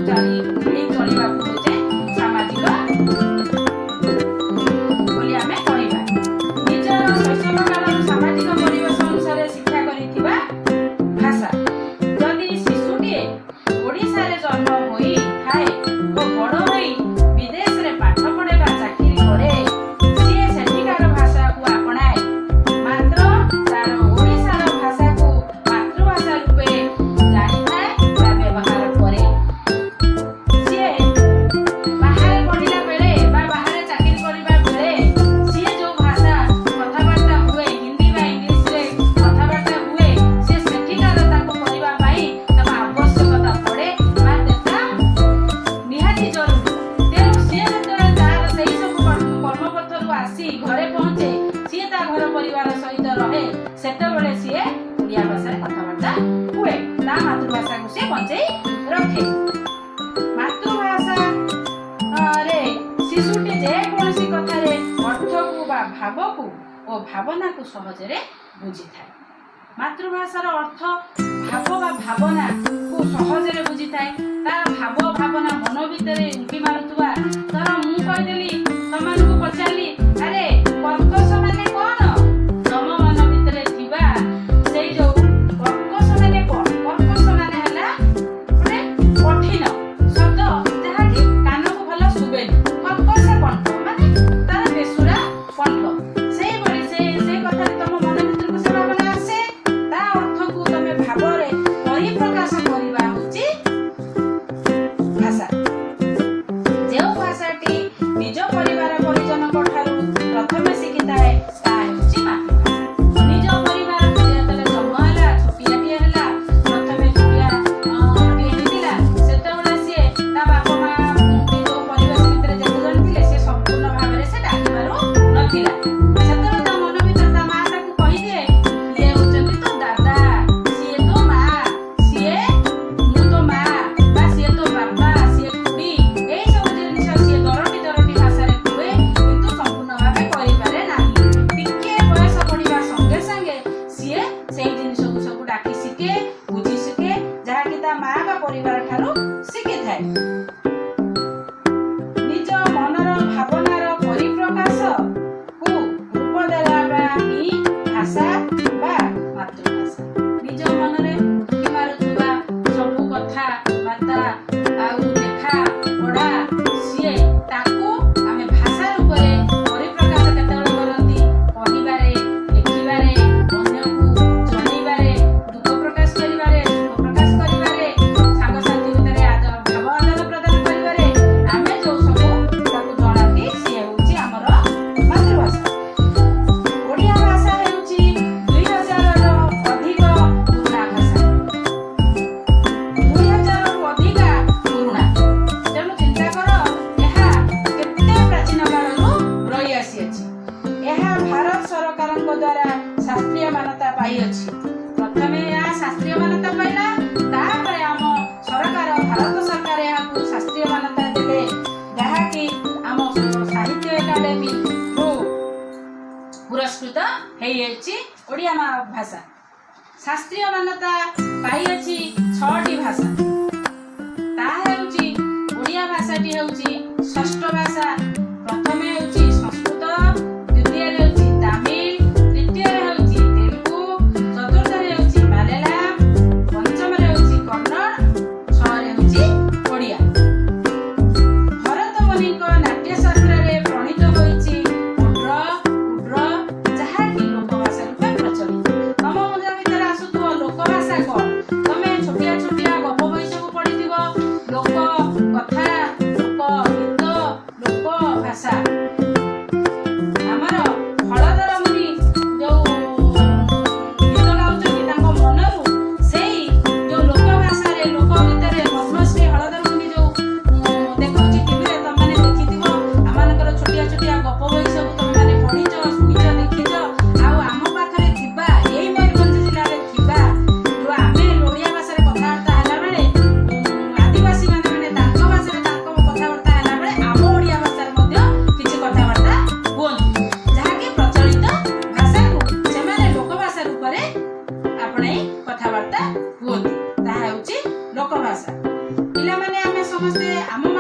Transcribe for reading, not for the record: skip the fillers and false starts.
चलिबाकू होचे सामाजिक बोली आमे कहिबा। निजर शैशव काल सामाजिक परिवेश अनुसार शिक्षा करिथिबा भाषा। जदि शिशुटीए ओडिसा रे जन्म होई थाए ओ बड़ होई विदेश रे पाठ पढ़ेबा चाकरी करे सीए सेठिकार भाषा को अपनाए मात्र तार ओडिसा रो भाषा को मातृभाषा रूपे जानि थाए ता व्यवहार करे। सीए बाहर पढ़िला बेले बा बाहर चाकरी करिबा बेले सीए जो भाषा कथाबार्ता हुए हिंदी बा इंग्लिश रे कथाबार्ता हुए से सेठिकार ताको करिबा पाई तब आवश्यकता पड़े बा तेता निहाती जरूरी। तेणु सीए जेतबेले तार सेई सब कर्मपथरु आसी घरे पहुंचे सीए ता घर परिवार सहित रहे सेतेबेले सीए ओडिया भाषा कथाबार्ता हुए ता मातृभाषा को सीए बंचेई रखे। मातृभाषा रे शिशुटी जे कोनसी कथारे अर्थ को बा भाव को ओ भावना को सहजरे बुझी थाए। मातृभाषार अर्थ भाव बा भावना को सहजरे बुझी थाए। तार भाव भावना मन भितरे उंकी मारुथुवा तर मु कहिदेली तमानकु पचारली अरे कर्कश माने कोन तम मन भितरे थिबा सेई जो कर्कश माने कोन कर्कश माने हला माने कठिन शब्द जहा कि कान को भलो सुबेनी कर्कश कंठ माने तार बेसुरा कंठ सेई बड़ी से कथा तम मन भितर को से भावना आसे ता अर्थ को तमे भावरे परिप्रकाश करिबा होची भाषा। जो भाषाटी निज परिवार परिजन ठारू प्रथमे शिखिताए ता हेउची मातृभाषा। निज परिवार जेतेबेले जन्म होला छोटियाटिए होला प्रथमे छोटियाटिए हेतिला सेतेबेले सीए ता बापा मा जो परिवेश भितर जेते जण थिले से संपूर्ण भाबरे से डाकी पारु नथिला। सेतेबेले ता मन भितर ता मा ताकू कहि दिए ये होचंती तो दादा सीए तो मा सीए मु तो मा बा सीए तो बापा सीए खुडी एई सब जिनिस सीए दरटी भाषा रे कुए किंतु संपूर्ण भाबे करि पारे नाही। टिके बयस पढिबा संगे संगे सीए सेई जिनिस को सब डाकी शिखे बुझी शिखे जहा कि ता मा बा परिवार ठारू शिखि थाए। निज मनर भावनार परिप्रकाश को रूप देला ही भाषा बा मातृभाषा। निज मनरे उंकी मारुथुवा सब कथा बार्ता आउ देखा पढ़ा सीए ताकू आमे भाषा रूपरे परिप्रकाश केतेबेले करंती कहिबारे लिखिबारे अन्यकू जणैबारे दुख प्रकाश करिबारे सुख प्रकाश करिबारे सांग साथी भितरे भाव आदान प्रदान करिबारे आमे जो सब ताकू जणाती सीए होची हमर मातृभाषा। ओडिया भाषा हेउची 2000 रो अधिक पुराना भाषा। 2000 ରୁ ଅଧିକା ପୁରୁଣା। ତେଣୁ ଚିନ୍ତା କର ଏହା କେତେ ପ୍ରାଚୀନ କାଳରୁ ରହି ଆସିଅଛି। ଏହା ଭାରତ ସରକାରଙ୍କ ଦ୍ୱାରା ଶାସ୍ତ୍ରୀୟ ମାନ୍ୟତା ପାଇଅଛି। ପ୍ରଥମେ ଏହା ଶାସ୍ତ୍ରୀୟ ମାନ୍ୟତା ପାଇଲା ତାପରେ ଆମ ସରକାର ଭାରତ ସରକାର ଏହାକୁ ଶାସ୍ତ୍ରୀୟ ମାନ୍ୟତା ଦେଲେ ଯାହାକି ଆମ ସାହିତ୍ୟ ଏକାଡେମୀ ରୁ ପୁରସ୍କୃତ ହେଇଯାଇଛି। ଓଡ଼ିଆ ଭାଷା ଶାସ୍ତ୍ରୀୟ ମାନ୍ୟତା ପାଇଅଛି 6ଟି ଭାଷା। ତାହା ହେଉଛି ଓଡ଼ିଆ ଭାଷାଟି ହେଉଛି ଷଷ୍ଠ ଭାଷା। ପ୍ରଥମେ ହେଉଛି ସଂସ୍କୃତ, ଦ୍ୱିତୀୟରେ ହେଉଛି ତାମିଲ, ତୃତୀୟରେ ହେଉଛି ତେଲୁଗୁ, ଚତୁର୍ଥରେ ହେଉଛି ମାଲୟାଲମ, ପଞ୍ଚମରେ ହେଉଛି କନ୍ନଡ଼, 6ରେ ହେଉଛି ଓଡ଼ିଆ। ଭରତ ମୁନିଙ୍କ ନାଟ୍ୟଶାସ୍ତ୍ରରେ ପ୍ରଣୀତ ହୋଇଛି ଉଡ୍ର ଯାହାକି ଲୋକଭାଷା ରୂପେ ପ୍ରଚଳିତ। ତମ ମନ ଭିତରେ ଆସୁଥିବ ଲୋକଭାଷା କଣ? ତମେ ଛୋଟିଆ ଛୋଟିଆ ଗପ ବହି ସବୁ ପଢିଥିବ ଲୋକ କଥା ଲୋକ ଗୀତ ଲୋକ ଭାଷା। ଆମର ହଳଧର ମୁନି ଯୋଉ ଗୀତ ଗାଉଛନ୍ତି ତାଙ୍କ ମନରୁ ସେଇ ଯୋଉ ଲୋକ ଭାଷାରେ ଲୋକ ଗୀତରେ ପଦ୍ମଶ୍ରୀ ହଳଧର ମୁନି ଯୋଉ ଦେଖଉଛି ଟିଭିରେ ତମମାନେ ଦେଖିଥିବ। ଆମମାନଙ୍କର ଛୋଟିଆ ଛୋଟିଆ ଗପ ବହି ସବୁ ତମମାନେ ପଢିଛ ଶୁଣିଛ ଦେଖିଛ। ଆଉ ଆମ ପାଖରେ ଥିବା ଏଇ ମୟୂରଭଞ୍ଜ ଜିଲ୍ଲାରେ ଥିବା ଯୋଉ ଆମେ ଓଡ଼ିଆ ଭାଷାରେ କଥାବାର୍ତ୍ତା ହେଲା ବେଳେ ଆଦିବାସୀ ମାନେ ତାଙ୍କ ଭାଷାରେ ତାଙ୍କ କଥାବାର୍ତ୍ତା ହେଲା ବେଳେ ଆମ ଓଡ଼ିଆ ଭାଷାରେ ମଧ୍ୟ କିଛି କଥାବାର୍ତ୍ତା ହୁଅନ୍ତି ଯାହାକି ପ୍ରଚଳିତ ଭାଷାକୁ ସେମାନେ ଲୋକଭାଷା ରୂପରେ ଆପଣେଇ କଥାବାର୍ତ୍ତା ହୁଅନ୍ତି। ତାହା ହେଉଛି ଲୋକଭାଷା। ପିଲାମାନେ ଆମେ ସମସ୍ତେ ଆମ